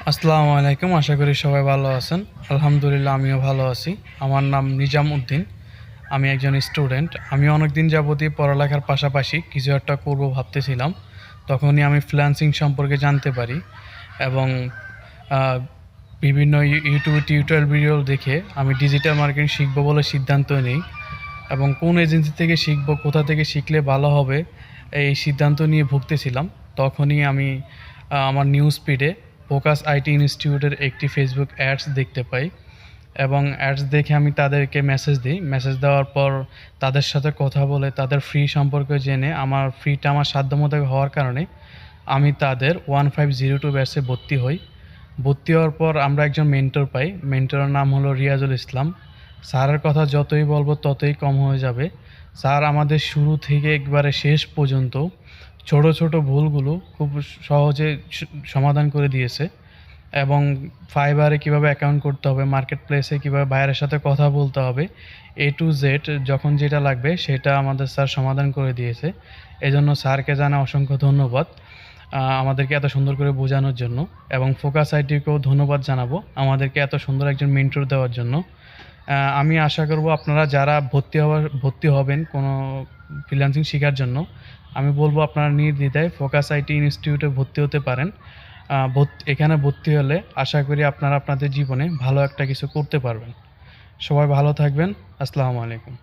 আসসালামু আলাইকুম। আশা করি সবাই ভালো আছেন। আলহামদুলিল্লাহ আমিও ভালো আছি। আমার নাম নিজাম উদ্দিন। আমি একজন স্টুডেন্ট। আমি অনেকদিন যাবতীয় পড়ালেখার পাশাপাশি কিছু একটা করব ভাবতেছিলাম। তখনই আমি ফ্রিল্যান্সিং সম্পর্কে জানতে পারি এবং আ বিভিন্ন ইউটিউবে টিউটোরিয়াল ভিডিও দেখে আমি ডিজিটাল মার্কেটিং শিখব বলে সিদ্ধান্ত নেই এবং কোন এজেন্সি থেকে শিখব, কোথা থেকে শিখলে ভালো হবে এই সিদ্ধান্ত নিয়ে ভুগতেছিলাম। তখনই আমি আমার নিউজ ফিডে ফোকাস আইটি ইনস্টিটিউটের একটি ফেসবুক অ্যাডস দেখতে পাই এবং অ্যাডস দেখে আমি তাদেরকে মেসেজ দিই। মেসেজ দেওয়ার পর তাদের সাথে কথা বলে তাদের ফ্রি সম্পর্কে জেনে আমার ফ্রিটা আমার সাধ্যমতো হওয়ার কারণে আমি তাদের 1502 ব্যাচে ভর্তি হই। ভর্তি হওয়ার পর আমরা একজন মেন্টর পাই। মেন্টরের নাম হলো রিয়াজুল ইসলাম। স্যারের কথা যতই বলবো ততই কম হয়ে যাবে। স্যার আমাদের শুরু থেকে একবারে শেষ পর্যন্ত ছোট, ছোট ভুলগুলো খুব সহজে সমাধান করে দিয়েছে এবং ফাইবারে কীভাবে অ্যাকাউন্ট করতে হবে, মার্কেট প্লেসে কীভাবে বায়ারের সাথে কথা বলতে হবে, A to Z যখন যেটা লাগবে সেটা আমাদের স্যার সমাধান করে দিয়েছে। এজন্য স্যারকে জানাই অসংখ্য ধন্যবাদ আমাদেরকে এত সুন্দর করে বোঝানোর জন্য এবং ফোকাস আইটিকেও ধন্যবাদ জানাবো আমাদেরকে এত সুন্দর একজন মেন্টর দেওয়ার জন্য। আমি আশা করব আপনারা যারা ভর্তি হবেন কোনো ফ্রিল্যান্সিং শেখার জন্য, আমি বলব আপনারা নির্দ্বিধায় ফোকাস আইটি ইনস্টিটিউটে ভর্তি হতে পারেন। এখানে ভর্তি হলে আশা করি আপনারা আপনাদের জীবনে ভালো একটা কিছু করতে পারবেন। সবাই ভালো থাকবেন। আসসালামু আলাইকুম।